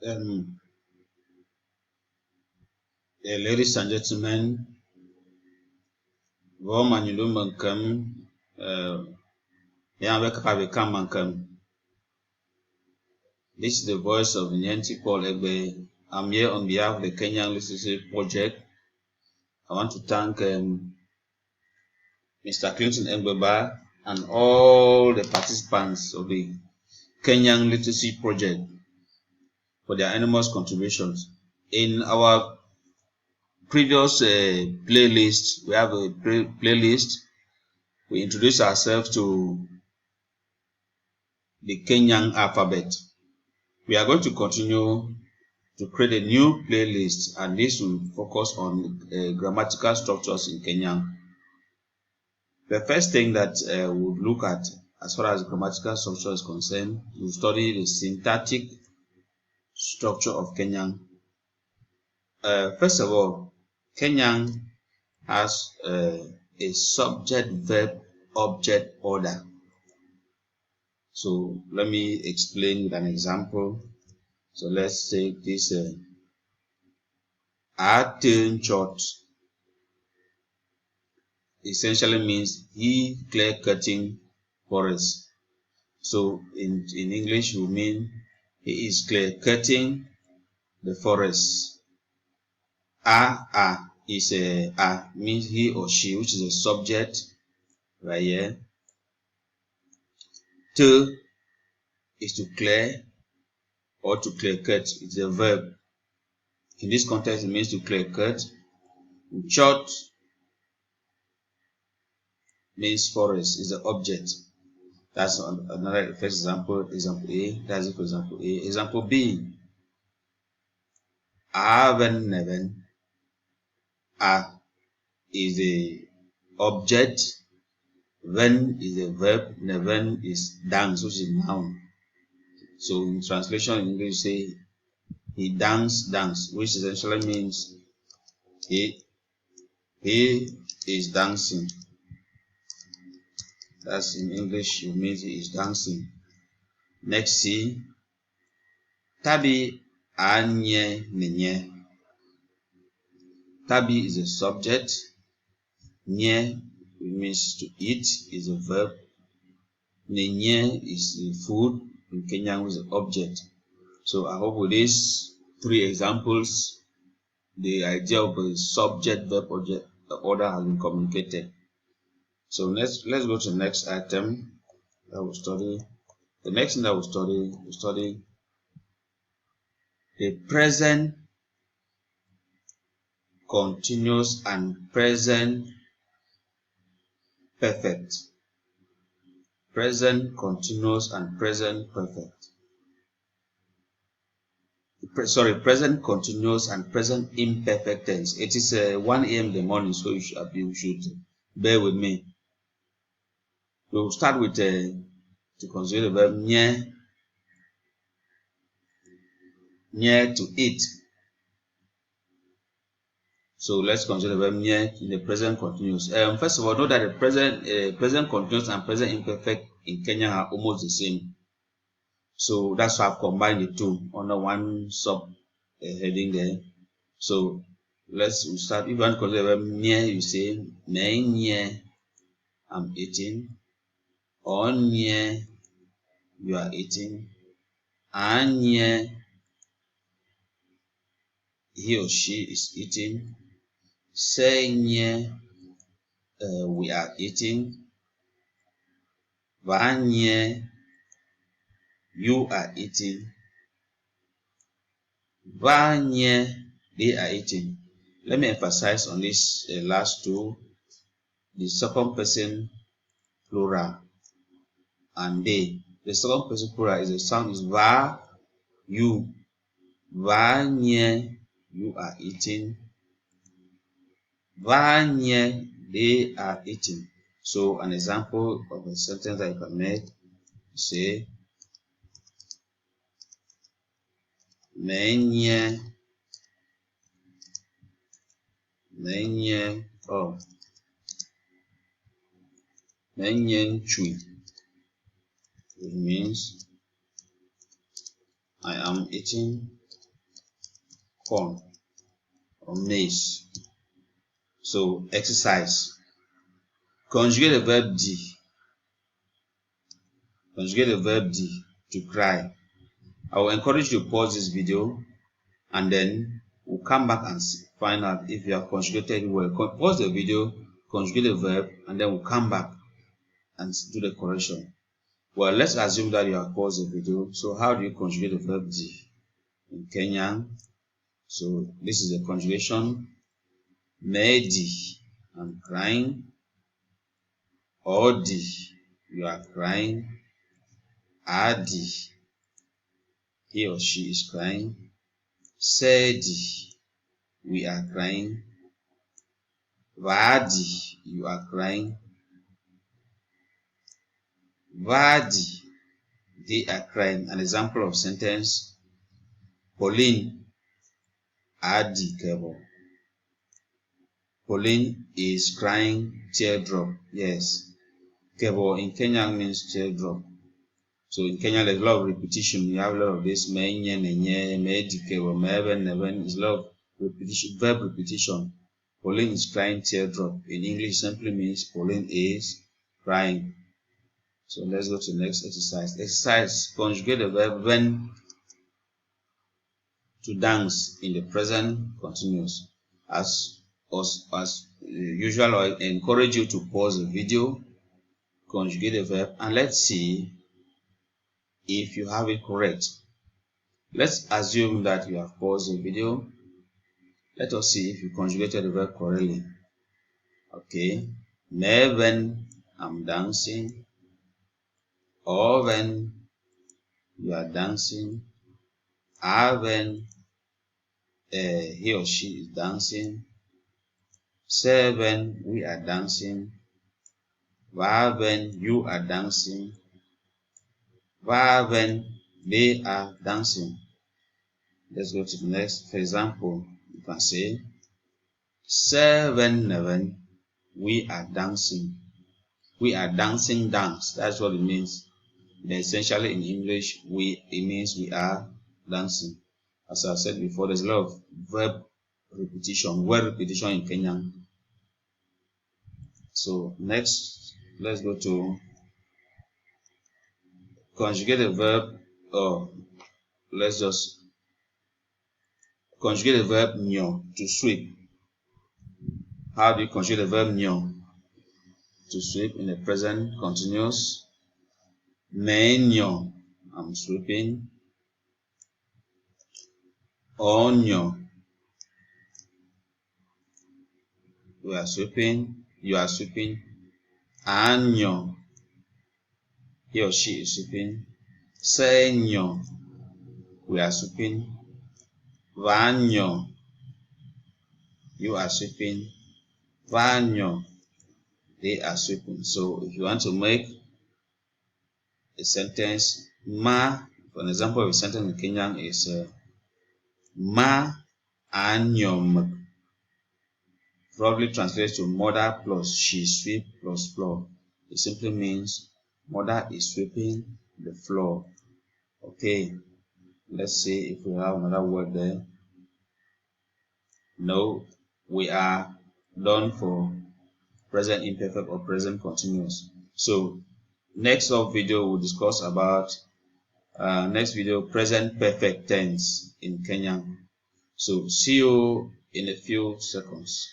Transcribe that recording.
Um, Ladies and gentlemen, this is the voice of Nyanti Paul Egbe. I'm here on behalf of the Kenyang Literacy Project. I want to thank Mr. Clinton Egbeba and all the participants of the Kenyang Literacy Project for their enormous contributions. In our previous playlist, we have a playlist. We introduce ourselves to the Kenyang alphabet. We are going to continue to create a new playlist, and this will focus on grammatical structures in Kenyang. The first thing that we'll look at as far as grammatical structure is concerned, we'll study the syntactic structure of Kenyang. First of all, Kenyang has a subject-verb-object order. So let me explain with an example. So let's take this short essentially means he clear cutting forest. So in English we mean he is clear cutting the forest. Is means he or she, which is a subject right here. To is to clear or to clear cut. It's a verb. In this context, it means to clear cut. Short means forest is the object. That's another first example. Example A. That's it for example A. Example B. Neven. Is the object. Ven is a verb. Neven is dance, which is noun. So in translation in English, say he dance, which essentially means he is dancing. That's in English, it means he is dancing. Next, C. Tabi anye nenye. Tabi is a subject. Nye means to eat, is a verb. Nenye is the food. In Kenyang is the object. So I hope with these three examples, the idea of a subject verb object order has been communicated. So let's go to the next item that we'll study. The next thing that we'll study the present continuous and present perfect. Present continuous and present perfect. Present continuous and present imperfect tense. It is 1 a.m. in the morning, so you should bear with me. We'll start with to consider the verb nye to eat. So let's consider the verb nye in the present continuous. First of all, know that the present continuous and present imperfect in Kenya are almost the same. So that's why I've combined the two under one sub heading there. So we'll start. If you want to consider the verb nye, you say me nye, I'm eating. On nye, you are eating. Anye, he or she is eating. Senye, we are eating. Vanye, you are eating. Vanye, they are eating. Let me emphasize on this last two, the second person plural and they. The second person plural is the sound is va, you. Vanye, you are eating. Vanye, they are eating. So an example of a sentence that you can make, say, menye chui. It means I am eating. corn or maize. So exercise. Conjugate the verb D. Conjugate the verb D to cry. I will encourage you to pause this video and then we'll come back and find out if you have conjugated well. Pause the video, conjugate the verb, and then we'll come back and do the correction. Well, let's assume that you have paused the video. So how do you conjugate the verb D in Kenyang? So this is the conjugation. Medi, I'm crying. Odi, you are crying. Adi, he or she is crying. Sedi, we are crying. Vadi, you are crying. Vadi, they are crying. An example of sentence. Pauline, Adi Kebo. Pauline is crying teardrop. Yes. Kebo in Kenya means teardrop. So in Kenya there's a lot of repetition. You have a lot of this menye, nenye, medi, kebo, meben, neben. There's a lot of repetition, verb repetition. Pauline is crying teardrop. In English simply means Pauline is crying. So let's go to the next exercise. Exercise, conjugate the verb when to dance in the present continuous. As usual, I encourage you to pause the video, conjugate the verb, and let's see if you have it correct. Let's assume that you have paused the video. Let us see if you conjugated the verb correctly. Okay. Me when I'm dancing, or when you are dancing, or when he or she is dancing, say when we are dancing, when you are dancing, when they are dancing. Let's go to the next. For example, you can say, when we are dancing. We are dancing dance. That's what it means. Then essentially in English, it means we are dancing. As I said before, there's a lot of verb repetition, word repetition in Kenyan. So next, let's go to conjugate the verb, or let's just conjugate the verb nyo, to sweep. How do you conjugate the verb nyo? To sweep in the present continuous. Menyo, I'm sweeping. Onyo, we are sweeping. You are sweeping. Anyo, he or she is sweeping. Senyo, we are sweeping. Vanyo, you are sweeping. Vanyo, they are sweeping. So if you want to make a sentence, ma, for an example of a sentence in Kenyan is ma anyom, probably translates to mother plus she sweep plus floor. It simply means mother is sweeping the floor. Okay, let's see if we have another word there. No, we are done for present imperfect or present continuous. So next video we'll discuss about present perfect tense in Kenyang. So see you in a few seconds.